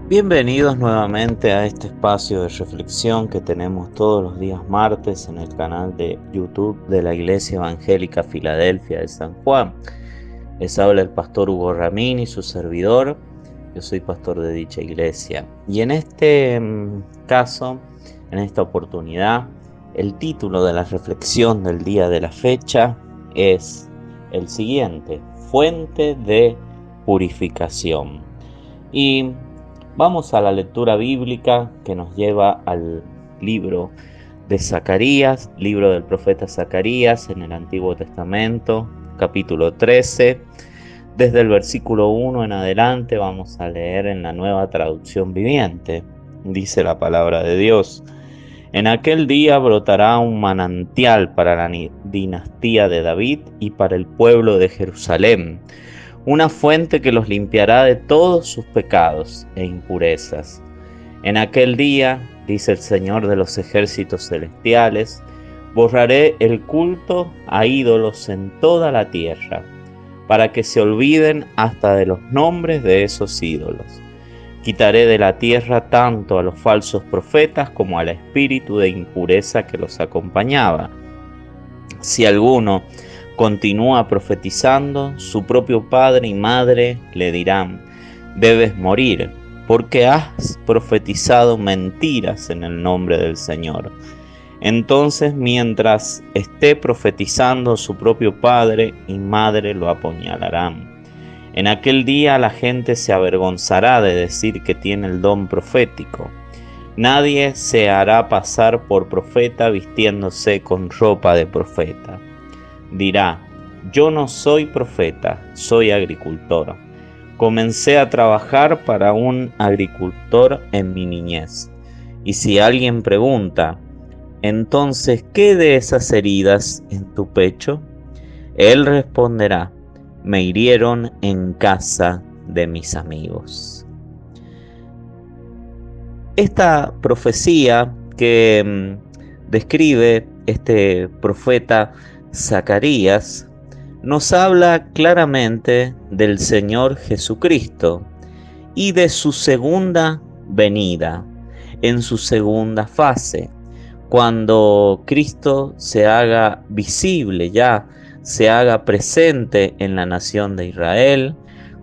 Bienvenidos nuevamente a este espacio de reflexión que tenemos todos los días martes en el canal de YouTube de la Iglesia Evangélica Filadelfia de San Juan. Les habla el pastor Hugo Ramín y su servidor. Yo soy pastor de dicha iglesia. Y en este caso, en esta oportunidad, el título de la reflexión del día de la fecha es el siguiente: Fuente de purificación. Y vamos a la lectura bíblica que nos lleva al libro de Zacarías, libro del profeta Zacarías en el Antiguo Testamento, capítulo 13. Desde el versículo 1 en adelante vamos a leer en la Nueva Traducción Viviente. Dice la palabra de Dios: En aquel día brotará un manantial para la dinastía de David y para el pueblo de Jerusalén, una fuente que los limpiará de todos sus pecados e impurezas. En aquel día, dice el Señor de los ejércitos celestiales, borraré el culto a ídolos en toda la tierra, para que se olviden hasta de los nombres de esos ídolos. Quitaré de la tierra tanto a los falsos profetas como al espíritu de impureza que los acompañaba. Si alguno continúa profetizando, su propio padre y madre le dirán: debes morir, porque has profetizado mentiras en el nombre del Señor. Entonces, mientras esté profetizando, su propio padre y madre lo apuñalarán. En aquel día la gente se avergonzará de decir que tiene el don profético. Nadie se hará pasar por profeta vistiéndose con ropa de profeta. Dirá: yo no soy profeta, soy agricultor. Comencé a trabajar para un agricultor en mi niñez. Y si alguien pregunta: entonces, ¿qué de esas heridas en tu pecho? Él responderá: me hirieron en casa de mis amigos. Esta profecía que describe este profeta Zacarías nos habla claramente del Señor Jesucristo y de su segunda venida, en su segunda fase, cuando Cristo se haga visible, ya se haga presente en la nación de Israel,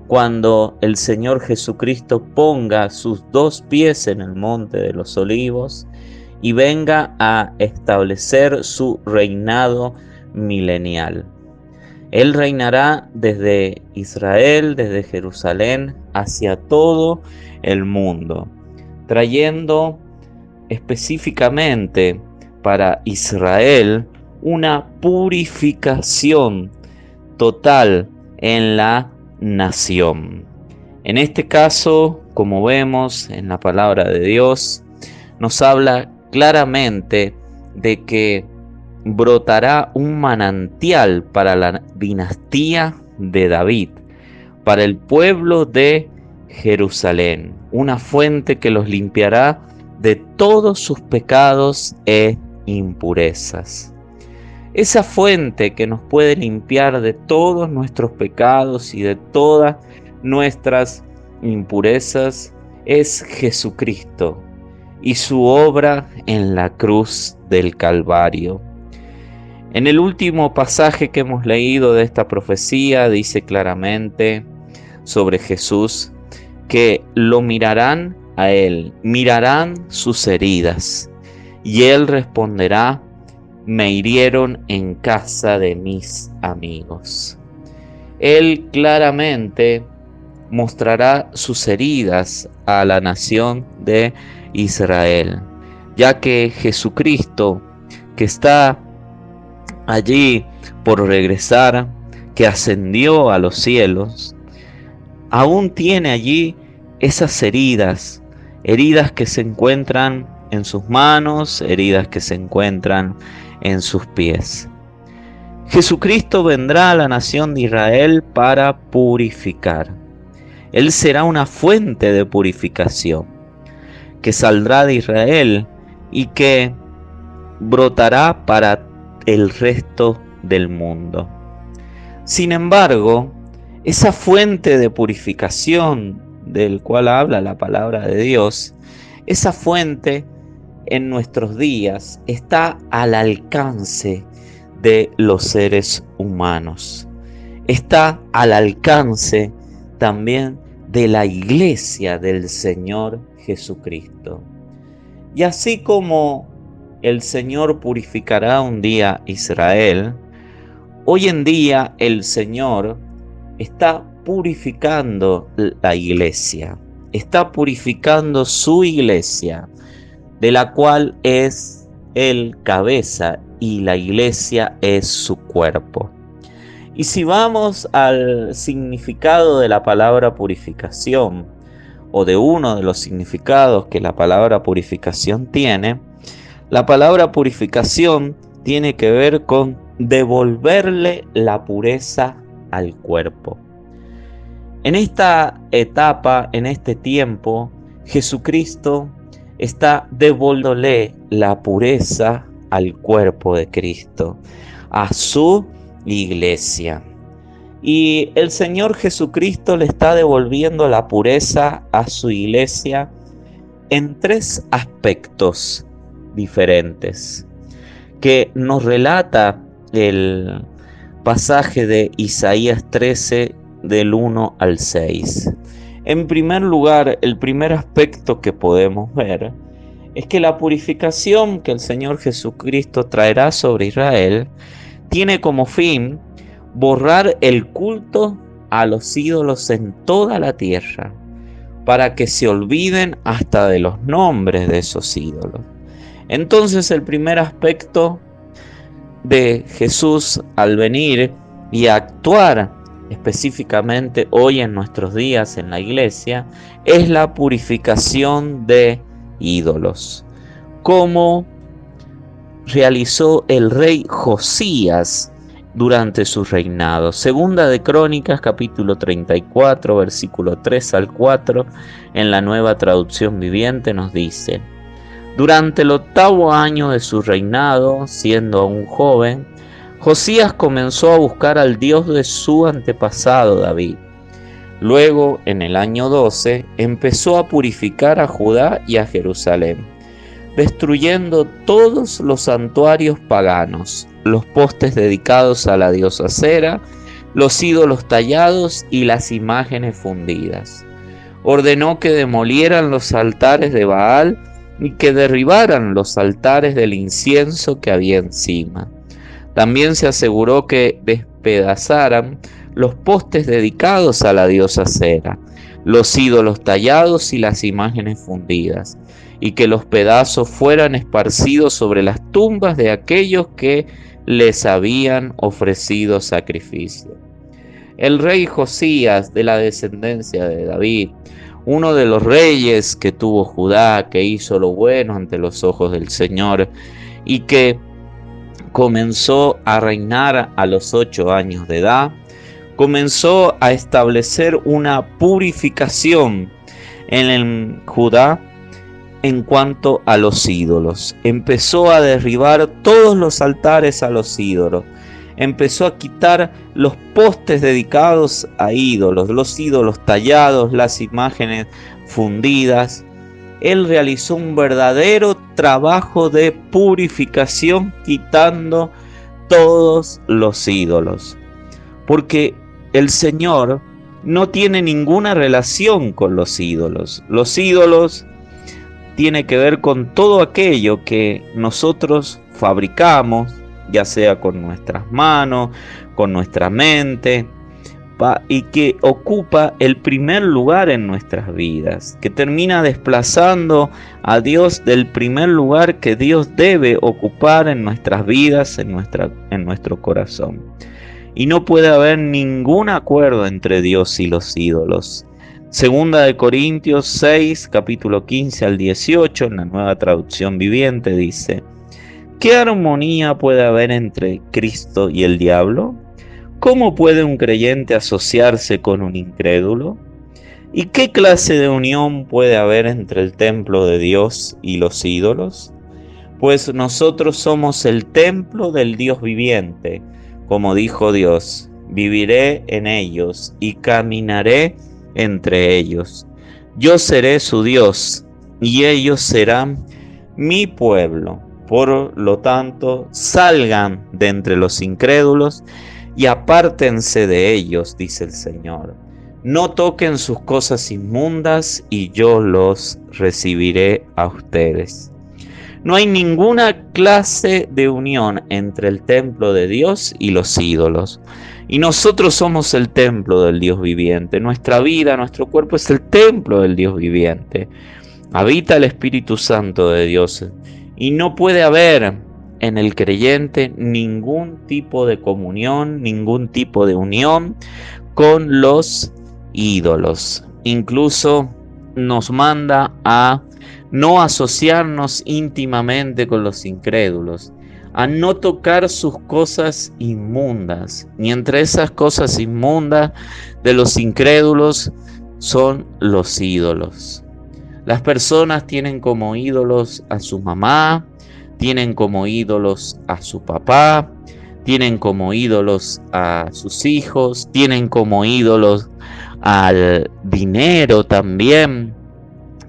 cuando el Señor Jesucristo ponga sus dos pies en el monte de los olivos y venga a establecer su reinado milenial. Él reinará desde Israel, desde Jerusalén, hacia todo el mundo, trayendo específicamente para Israel una purificación total en la nación. En este caso, como vemos en la palabra de Dios, nos habla claramente de que brotará un manantial para la dinastía de David, para el pueblo de Jerusalén, una fuente que los limpiará de todos sus pecados e impurezas. Esa fuente que nos puede limpiar de todos nuestros pecados y de todas nuestras impurezas es Jesucristo y su obra en la cruz del Calvario. En el último pasaje que hemos leído de esta profecía dice claramente sobre Jesús que lo mirarán a Él, mirarán sus heridas, y Él responderá: me hirieron en casa de mis amigos. Él claramente mostrará sus heridas a la nación de Israel, ya que Jesucristo, que está allí por regresar, que ascendió a los cielos, aún tiene allí esas heridas, heridas que se encuentran en sus manos, heridas que se encuentran en sus pies. Jesucristo vendrá a la nación de Israel para purificar. Él será una fuente de purificación que saldrá de Israel y que brotará para el resto del mundo. Sin embargo, esa fuente de purificación del cual habla la palabra de Dios, esa fuente en nuestros días está al alcance de los seres humanos. Está al alcance también de la iglesia del Señor Jesucristo. Y así como el Señor purificará un día a Israel, hoy en día el Señor está purificando la iglesia, está purificando su iglesia, de la cual es el cabeza y la iglesia es su cuerpo. Y si vamos al significado de la palabra purificación, o de uno de los significados que la palabra purificación tiene, la palabra purificación tiene que ver con devolverle la pureza al cuerpo. En esta etapa, en este tiempo, Jesucristo está devolviéndole la pureza al cuerpo de Cristo, a su iglesia. Y el Señor Jesucristo le está devolviendo la pureza a su iglesia en tres aspectos diferentes que nos relata el pasaje de Isaías 13 del 1 al 6. En primer lugar, el primer aspecto que podemos ver es que la purificación que el Señor Jesucristo traerá sobre Israel tiene como fin borrar el culto a los ídolos en toda la tierra, para que se olviden hasta de los nombres de esos ídolos. Entonces, el primer aspecto de Jesús al venir y actuar específicamente hoy en nuestros días en la iglesia es la purificación de ídolos, como realizó el rey Josías durante su reinado. Segunda de Crónicas, capítulo 34, versículo 3 al 4, en la Nueva Traducción Viviente nos dice: durante el 8º año de su reinado, siendo aún joven, Josías comenzó a buscar al Dios de su antepasado David. Luego, en el año 12, empezó a purificar a Judá y a Jerusalén, destruyendo todos los santuarios paganos, los postes dedicados a la diosa Acera, los ídolos tallados y las imágenes fundidas. Ordenó que demolieran los altares de Baal y que derribaran los altares del incienso que había encima. También se aseguró que despedazaran los postes dedicados a la diosa Acera, los ídolos tallados y las imágenes fundidas, y que los pedazos fueran esparcidos sobre las tumbas de aquellos que les habían ofrecido sacrificio. El rey Josías, de la descendencia de David, uno de los reyes que tuvo Judá, que hizo lo bueno ante los ojos del Señor y que comenzó a reinar a los 8 años de edad, comenzó a establecer una purificación en el Judá en cuanto a los ídolos. Empezó a derribar todos los altares a los ídolos. Empezó a quitar los postes dedicados a ídolos, los ídolos tallados, las imágenes fundidas. Él realizó un verdadero trabajo de purificación, quitando todos los ídolos. Porque el Señor no tiene ninguna relación con los ídolos. Los ídolos tiene que ver con todo aquello que nosotros fabricamos, ya sea con nuestras manos, con nuestra mente, y que ocupa el primer lugar en nuestras vidas, que termina desplazando a Dios del primer lugar que Dios debe ocupar en nuestras vidas, en nuestro corazón. Y no puede haber ningún acuerdo entre Dios y los ídolos. Segunda de Corintios 6, capítulo 15 al 18, en la Nueva Traducción Viviente dice: ¿qué armonía puede haber entre Cristo y el diablo? ¿Cómo puede un creyente asociarse con un incrédulo? ¿Y qué clase de unión puede haber entre el templo de Dios y los ídolos? Pues nosotros somos el templo del Dios viviente, como dijo Dios: viviré en ellos y caminaré entre ellos. Yo seré su Dios y ellos serán mi pueblo. Por lo tanto, salgan de entre los incrédulos y apártense de ellos, dice el Señor. No toquen sus cosas inmundas y yo los recibiré a ustedes. No hay ninguna clase de unión entre el templo de Dios y los ídolos. Y nosotros somos el templo del Dios viviente. Nuestra vida, nuestro cuerpo es el templo del Dios viviente. Habita el Espíritu Santo de Dios. Y no puede haber en el creyente ningún tipo de comunión, ningún tipo de unión con los ídolos. Incluso nos manda a no asociarnos íntimamente con los incrédulos, a no tocar sus cosas inmundas. Y entre esas cosas inmundas de los incrédulos son los ídolos. Las personas tienen como ídolos a su mamá, tienen como ídolos a su papá, tienen como ídolos a sus hijos, tienen como ídolos al dinero también,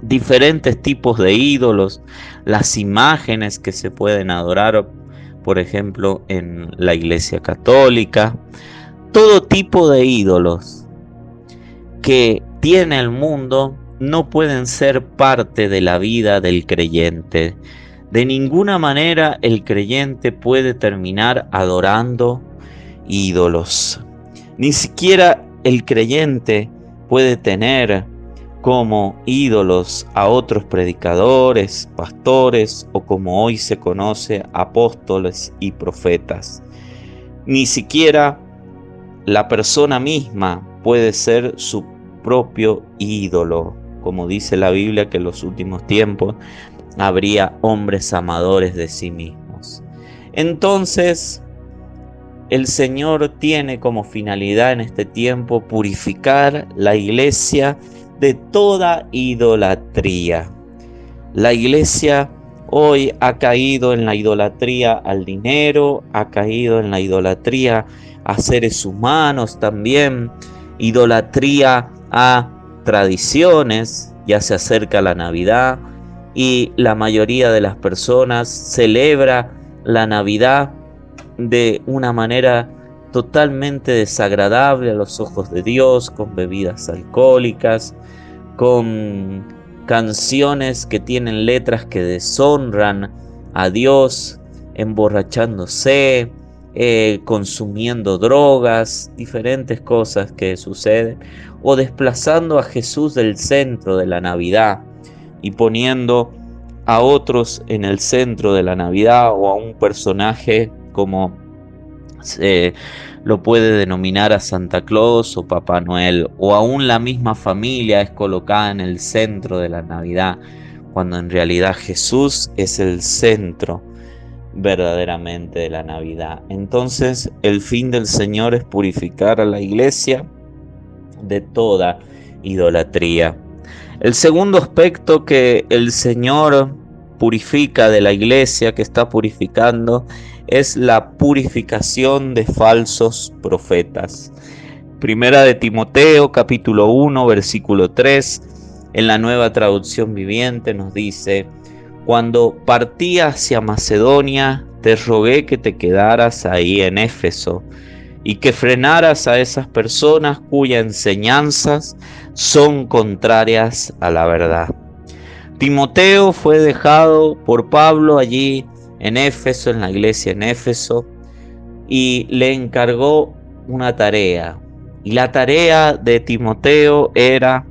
diferentes tipos de ídolos, las imágenes que se pueden adorar, por ejemplo, en la Iglesia Católica, todo tipo de ídolos que tiene el mundo no pueden ser parte de la vida del creyente. De ninguna manera el creyente puede terminar adorando ídolos. Ni siquiera el creyente puede tener como ídolos a otros predicadores, pastores o como hoy se conoce, apóstoles y profetas. Ni siquiera la persona misma puede ser su propio ídolo. Como dice la Biblia que en los últimos tiempos habría hombres amadores de sí mismos. Entonces, el Señor tiene como finalidad en este tiempo purificar la iglesia de toda idolatría. La iglesia hoy ha caído en la idolatría al dinero, ha caído en la idolatría a seres humanos también, idolatría a tradiciones. Ya se acerca la Navidad y la mayoría de las personas celebra la Navidad de una manera totalmente desagradable a los ojos de Dios, con bebidas alcohólicas, con canciones que tienen letras que deshonran a Dios, emborrachándose, consumiendo drogas, diferentes cosas que suceden, o desplazando a Jesús del centro de la Navidad y poniendo a otros en el centro de la Navidad, o a un personaje como lo puede denominar a Santa Claus o Papá Noel, o aún la misma familia es colocada en el centro de la Navidad, cuando en realidad Jesús es el centro verdaderamente de la Navidad. Entonces, el fin del Señor es purificar a la iglesia de toda idolatría. El segundo aspecto que el Señor purifica de la iglesia, que está purificando, es la purificación de falsos profetas. Primera de Timoteo, capítulo 1, versículo 3, en la Nueva Traducción Viviente nos dice: cuando partí hacia Macedonia, te rogué que te quedaras ahí en Éfeso y que frenaras a esas personas cuyas enseñanzas son contrarias a la verdad. Timoteo fue dejado por Pablo allí en Éfeso, en la iglesia en Éfeso, y le encargó una tarea. Y la tarea de Timoteo era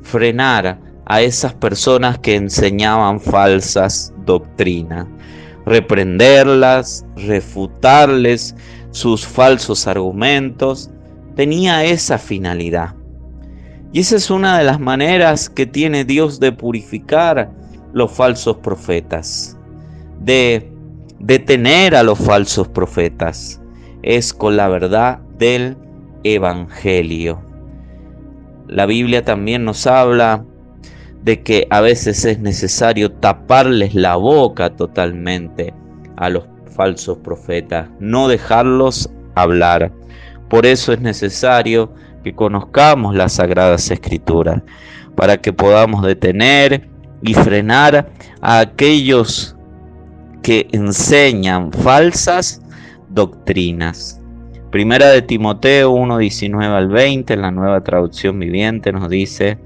frenar a esas personas que enseñaban falsas doctrinas, reprenderlas, refutarles sus falsos argumentos. Tenía esa finalidad. Y esa es una de las maneras que tiene Dios de purificar los falsos profetas, de detener a los falsos profetas, es con la verdad del Evangelio. La Biblia también nos habla de que a veces es necesario taparles la boca totalmente a los falsos profetas, no dejarlos hablar. Por eso es necesario que conozcamos las Sagradas Escrituras, para que podamos detener y frenar a aquellos que enseñan falsas doctrinas. Primera de Timoteo 1:19 al 20, en la Nueva Traducción Viviente, nos dice: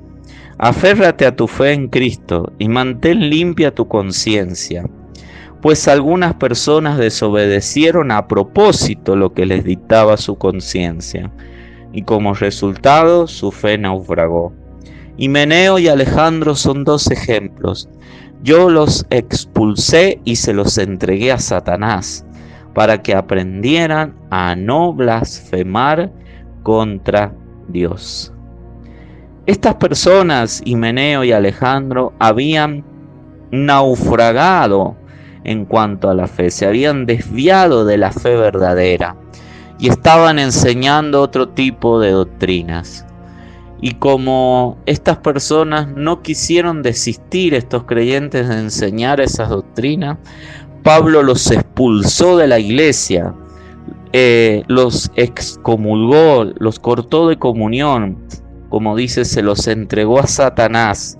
aférrate a tu fe en Cristo y mantén limpia tu conciencia, pues algunas personas desobedecieron a propósito lo que les dictaba su conciencia, y como resultado su fe naufragó. Himeneo y Alejandro son dos ejemplos. Yo los expulsé y se los entregué a Satanás, para que aprendieran a no blasfemar contra Dios. Estas personas, Himeneo y Alejandro, habían naufragado en cuanto a la fe, se habían desviado de la fe verdadera y estaban enseñando otro tipo de doctrinas. Y como estas personas no quisieron desistir, estos creyentes, de enseñar esas doctrinas, Pablo los expulsó de la iglesia, los excomulgó, los cortó de comunión, como dice, se los entregó a Satanás,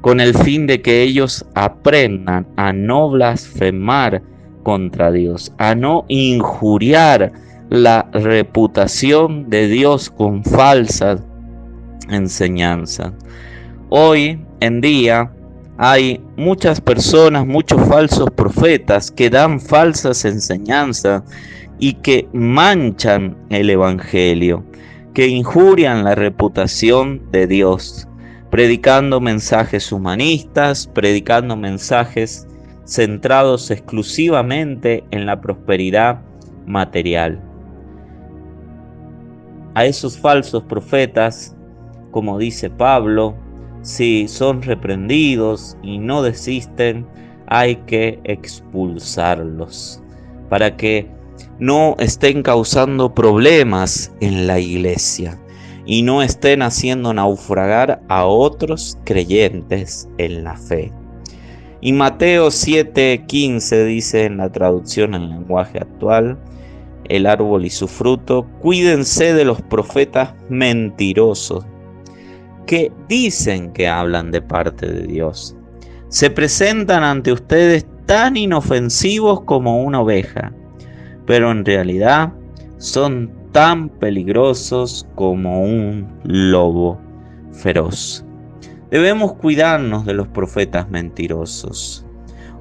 con el fin de que ellos aprendan a no blasfemar contra Dios, a no injuriar la reputación de Dios con falsas enseñanzas. Hoy en día hay muchas personas, muchos falsos profetas que dan falsas enseñanzas y que manchan el evangelio, que injurian la reputación de Dios, predicando mensajes humanistas, predicando mensajes centrados exclusivamente en la prosperidad material. A esos falsos profetas, como dice Pablo, si son reprendidos y no desisten, hay que expulsarlos para que no estén causando problemas en la iglesia y no estén haciendo naufragar a otros creyentes en la fe. Y Mateo 7:15 dice en la traducción en lenguaje actual: el árbol y su fruto, cuídense de los profetas mentirosos que dicen que hablan de parte de Dios. Se presentan ante ustedes tan inofensivos como una oveja, pero en realidad son tan peligrosos como un lobo feroz. Debemos cuidarnos de los profetas mentirosos.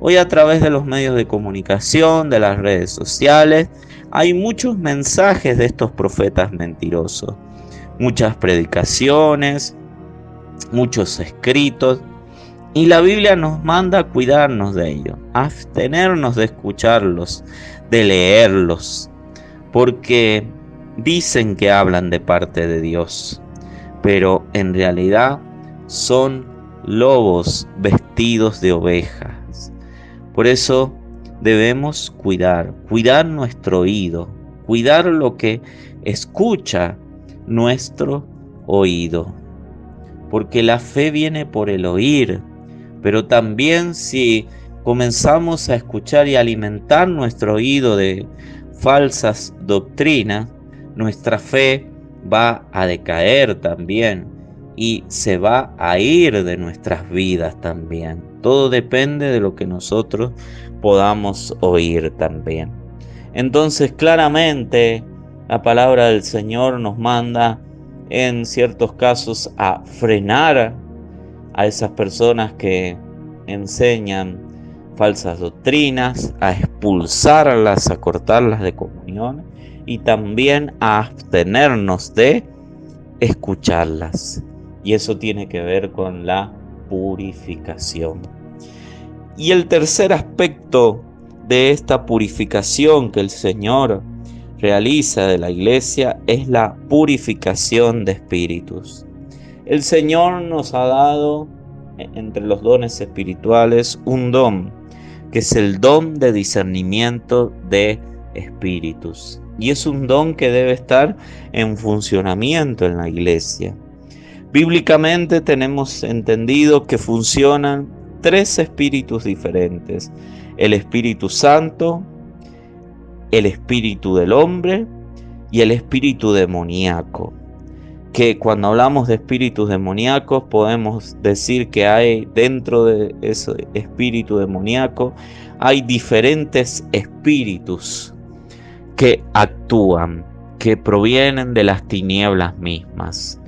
Hoy, a través de los medios de comunicación, de las redes sociales, hay muchos mensajes de estos profetas mentirosos, muchas predicaciones, muchos escritos, y la Biblia nos manda a cuidarnos de ellos, a abstenernos de escucharlos, de leerlos, porque dicen que hablan de parte de Dios, pero en realidad son lobos vestidos de ovejas. Por eso debemos cuidar nuestro oído, cuidar lo que escucha nuestro oído, porque la fe viene por el oír, pero también si comenzamos a escuchar y alimentar nuestro oído de falsas doctrinas, nuestra fe va a decaer también y se va a ir de nuestras vidas también. Todo depende de lo que nosotros podamos oír también. Entonces, claramente, la palabra del Señor nos manda en ciertos casos a frenar a esas personas que enseñan falsas doctrinas, a expulsarlas, a cortarlas de comunión y también a abstenernos de escucharlas. Y eso tiene que ver con la purificación. Y el tercer aspecto de esta purificación que el Señor realiza de la iglesia es la purificación de espíritus. El Señor nos ha dado entre los dones espirituales un don, que es el don de discernimiento de espíritus. Y es un don que debe estar en funcionamiento en la iglesia. Bíblicamente tenemos entendido que funcionan tres espíritus diferentes: el Espíritu Santo, el espíritu del hombre y el espíritu demoníaco, que cuando hablamos de espíritus demoníacos podemos decir que hay dentro de ese espíritu demoníaco hay diferentes espíritus que actúan, que provienen de las tinieblas mismas.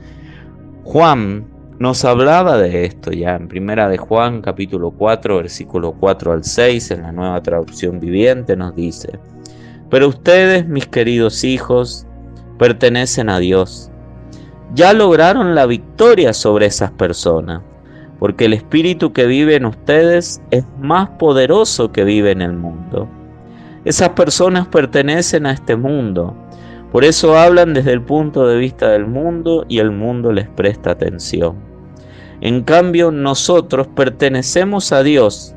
Juan nos hablaba de esto ya en Primera de Juan, capítulo 4, versículo 4 al 6, en la Nueva Traducción Viviente, nos dice: pero ustedes, mis queridos hijos, pertenecen a Dios. Ya lograron la victoria sobre esas personas, porque el espíritu que vive en ustedes es más poderoso que vive en el mundo. Esas personas pertenecen a este mundo, por eso hablan desde el punto de vista del mundo y el mundo les presta atención. En cambio, nosotros pertenecemos a Dios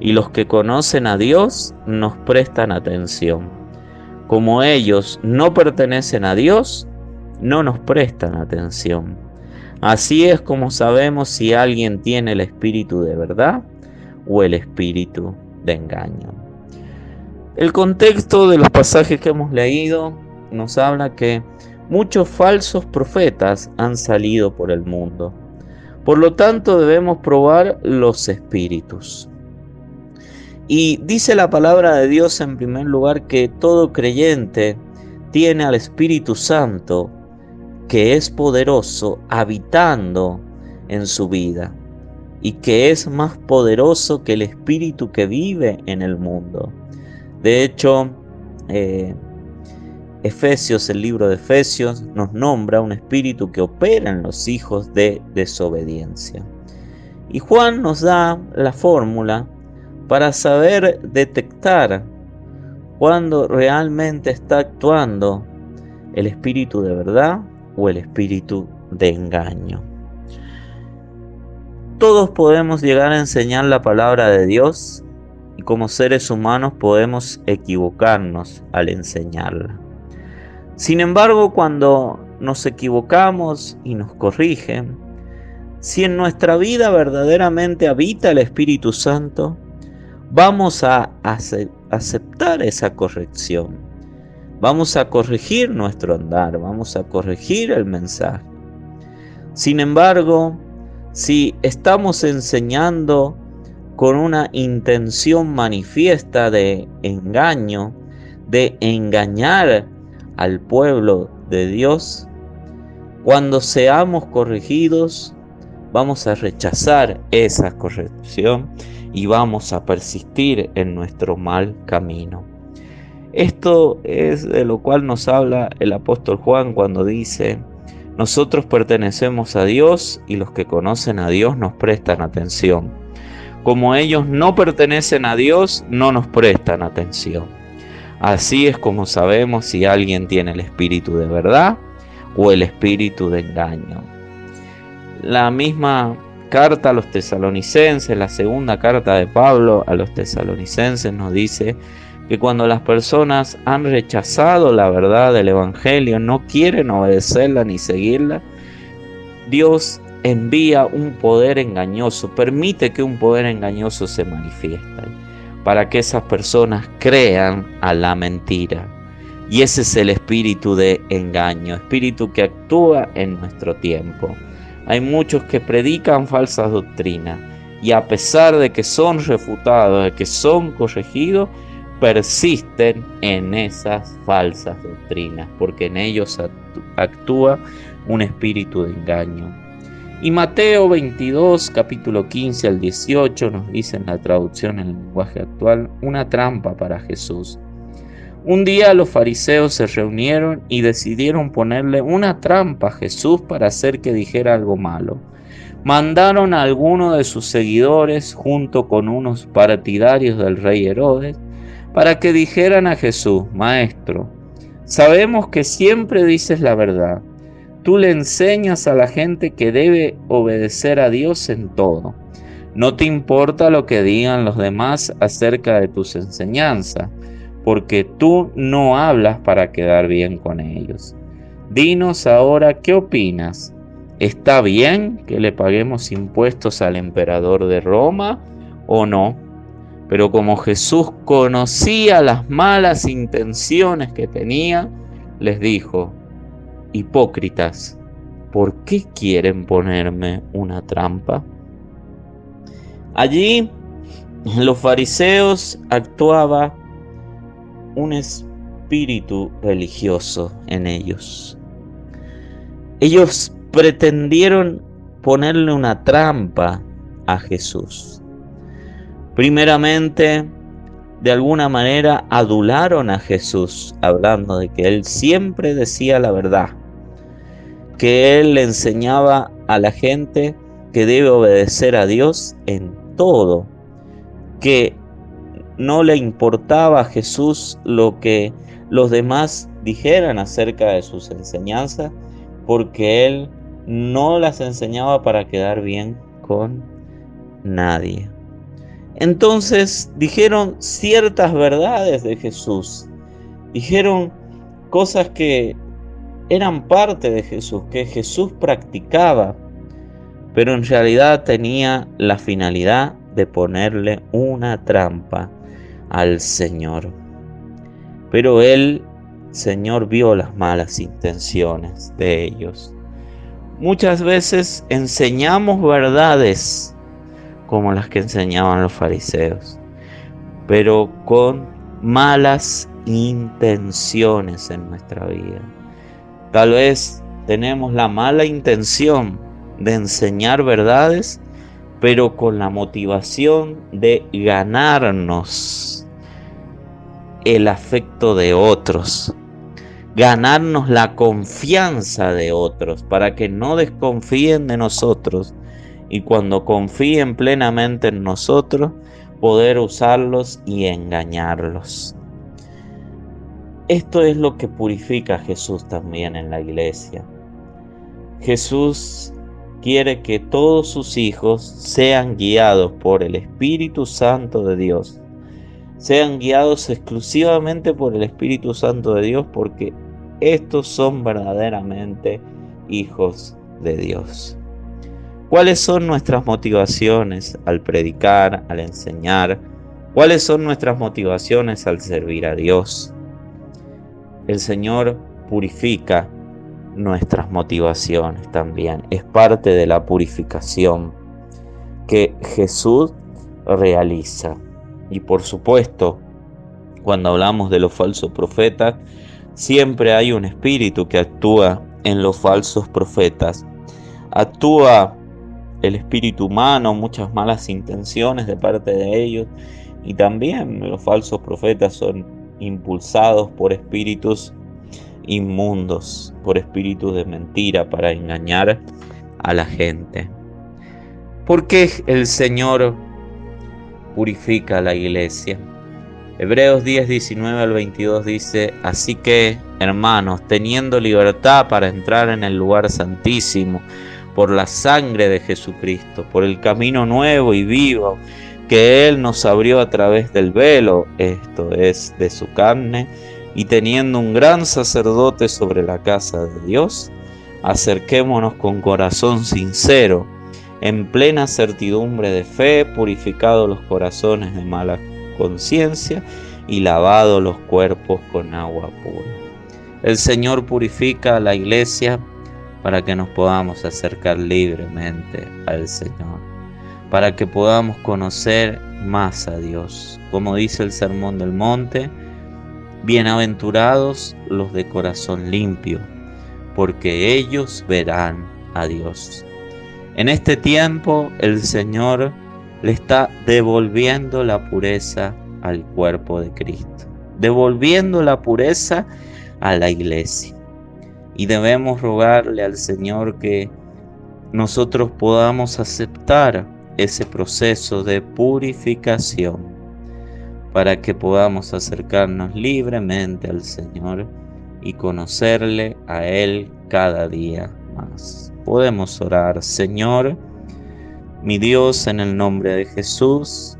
y los que conocen a Dios nos prestan atención. Como ellos no pertenecen a Dios, no nos prestan atención. Así es como sabemos si alguien tiene el espíritu de verdad o el espíritu de engaño. El contexto de los pasajes que hemos leído nos habla que muchos falsos profetas han salido por el mundo. Por lo tanto, debemos probar los espíritus. Y dice la palabra de Dios en primer lugar que todo creyente tiene al Espíritu Santo, que es poderoso, habitando en su vida, y que es más poderoso que el espíritu que vive en el mundo. De hecho, Efesios, el libro de Efesios, nos nombra un espíritu que opera en los hijos de desobediencia. Y Juan nos da la fórmula para saber detectar cuando realmente está actuando el espíritu de verdad o el espíritu de engaño. Todos podemos llegar a enseñar la palabra de Dios y como seres humanos podemos equivocarnos al enseñarla. Sin embargo, cuando nos equivocamos y nos corrigen, si en nuestra vida verdaderamente habita el Espíritu Santo, vamos a aceptar esa corrección. Vamos a corregir nuestro andar, vamos a corregir el mensaje. Sin embargo, si estamos enseñando con una intención manifiesta de engaño, de engañar al pueblo de Dios, cuando seamos corregidos, vamos a rechazar esa corrección y vamos a persistir en nuestro mal camino. Esto es de lo cual nos habla el apóstol Juan cuando dice: nosotros pertenecemos a Dios y los que conocen a Dios nos prestan atención. Como ellos no pertenecen a Dios, no nos prestan atención. Así es como sabemos si alguien tiene el espíritu de verdad o el espíritu de engaño. La misma carta a los tesalonicenses, la segunda carta de Pablo a los tesalonicenses, nos dice que cuando las personas han rechazado la verdad del evangelio, no quieren obedecerla ni seguirla, Dios envía un poder engañoso, permite que un poder engañoso se manifieste para que esas personas crean a la mentira. Y ese es el espíritu de engaño, espíritu que actúa en nuestro tiempo. Hay muchos que predican falsas doctrinas y a pesar de que son refutados, de que son corregidos, persisten en esas falsas doctrinas, porque en ellos actúa un espíritu de engaño. Y Mateo 22, capítulo 15 al 18, nos dice en la traducción en el lenguaje actual, una trampa para Jesús. Un día los fariseos se reunieron y decidieron ponerle una trampa a Jesús para hacer que dijera algo malo. Mandaron a algunos de sus seguidores, junto con unos partidarios del rey Herodes, para que dijeran a Jesús: Maestro, sabemos que siempre dices la verdad. Tú le enseñas a la gente que debe obedecer a Dios en todo. No te importa lo que digan los demás acerca de tus enseñanzas, porque tú no hablas para quedar bien con ellos. Dinos ahora qué opinas. ¿Está bien que le paguemos impuestos al emperador de Roma o no? Pero como Jesús conocía las malas intenciones que tenía, les dijo: hipócritas, ¿por qué quieren ponerme una trampa? Allí en los fariseos actuaba un espíritu religioso en ellos. Ellos pretendieron ponerle una trampa a Jesús. Primeramente, de alguna manera adularon a Jesús, hablando de que él siempre decía la verdad, que él le enseñaba a la gente que debe obedecer a Dios en todo, que no le importaba a Jesús lo que los demás dijeran acerca de sus enseñanzas, porque él no las enseñaba para quedar bien con nadie. Entonces dijeron ciertas verdades de Jesús, dijeron cosas que eran parte de Jesús, que Jesús practicaba, pero en realidad tenía la finalidad de ponerle una trampa al Señor. Pero el Señor vio las malas intenciones de ellos. Muchas veces enseñamos verdades como las que enseñaban los fariseos, pero con malas intenciones en nuestra vida. Tal vez tenemos la mala intención de enseñar verdades, pero con la motivación de ganarnos el afecto de otros, ganarnos la confianza de otros, para que no desconfíen de nosotros y cuando confíen plenamente en nosotros, poder usarlos y engañarlos. Esto es lo que purifica a Jesús también en la iglesia. Jesús quiere que todos sus hijos sean guiados por el Espíritu Santo de Dios. Sean guiados exclusivamente por el Espíritu Santo de Dios, porque estos son verdaderamente hijos de Dios. ¿Cuáles son nuestras motivaciones al predicar, al enseñar? ¿Cuáles son nuestras motivaciones al servir a Dios? El Señor purifica nuestras motivaciones también. Es parte de la purificación que Jesús realiza. Y por supuesto, cuando hablamos de los falsos profetas, siempre hay un espíritu que actúa en los falsos profetas. Actúa el espíritu humano, muchas malas intenciones de parte de ellos, y también los falsos profetas son impulsados por espíritus inmundos, por espíritus de mentira para engañar a la gente. ¿Por qué el Señor purifica a la iglesia? Hebreos 10, 19 al 22 dice: así que, hermanos, teniendo libertad para entrar en el lugar santísimo, por la sangre de Jesucristo, por el camino nuevo y vivo que Él nos abrió a través del velo, esto es, de su carne, y teniendo un gran sacerdote sobre la casa de Dios, acerquémonos con corazón sincero, en plena certidumbre de fe, purificados los corazones de mala conciencia y lavados los cuerpos con agua pura. El Señor purifica a la iglesia para que nos podamos acercar libremente al Señor, para que podamos conocer más a Dios. Como dice el Sermón del Monte: bienaventurados los de corazón limpio, porque ellos verán a Dios. En este tiempo el Señor le está devolviendo la pureza al cuerpo de Cristo, devolviendo la pureza a la iglesia. Y debemos rogarle al Señor que nosotros podamos aceptar ese proceso de purificación para que podamos acercarnos libremente al Señor y conocerle a Él cada día más. Podemos orar: Señor, mi Dios, en el nombre de Jesús,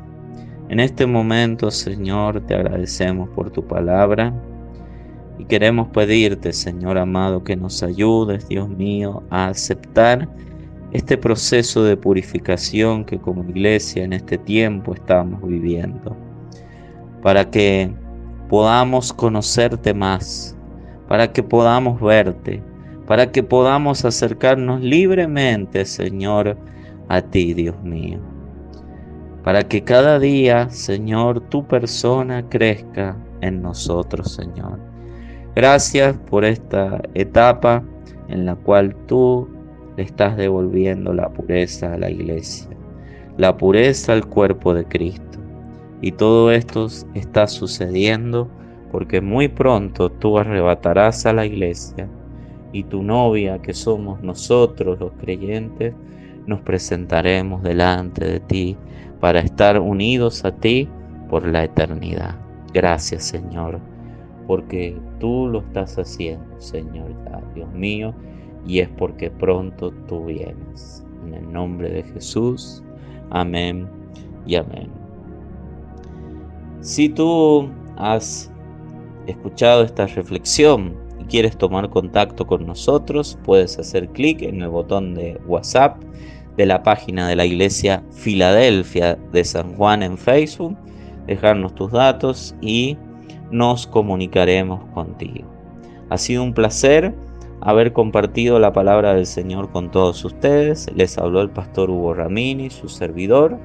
en este momento, Señor, te agradecemos por tu palabra. Y queremos pedirte, Señor amado, que nos ayudes, Dios mío, a aceptar este proceso de purificación que como iglesia en este tiempo estamos viviendo, para que podamos conocerte más, para que podamos verte, para que podamos acercarnos libremente, Señor, a ti, Dios mío. Para que cada día, Señor, tu persona crezca en nosotros, Señor. Gracias por esta etapa en la cual tú le estás devolviendo la pureza a la iglesia, la pureza al cuerpo de Cristo. Y todo esto está sucediendo porque muy pronto tú arrebatarás a la iglesia y tu novia, que somos nosotros los creyentes, nos presentaremos delante de ti para estar unidos a ti por la eternidad. Gracias, Señor, porque tú lo estás haciendo, Señor, ya, Dios mío, y es porque pronto tú vienes. En el nombre de Jesús, amén y amén. Si tú has escuchado esta reflexión y quieres tomar contacto con nosotros, puedes hacer clic en el botón de WhatsApp de la página de la Iglesia Filadelfia de San Juan en Facebook, dejarnos tus datos y nos comunicaremos contigo. Ha sido un placer haber compartido la palabra del Señor con todos ustedes. Les habló el pastor Hugo Ramini, su servidor,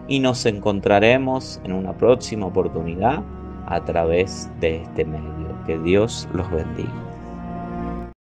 y nos encontraremos en una próxima oportunidad a través de este medio. Que Dios los bendiga.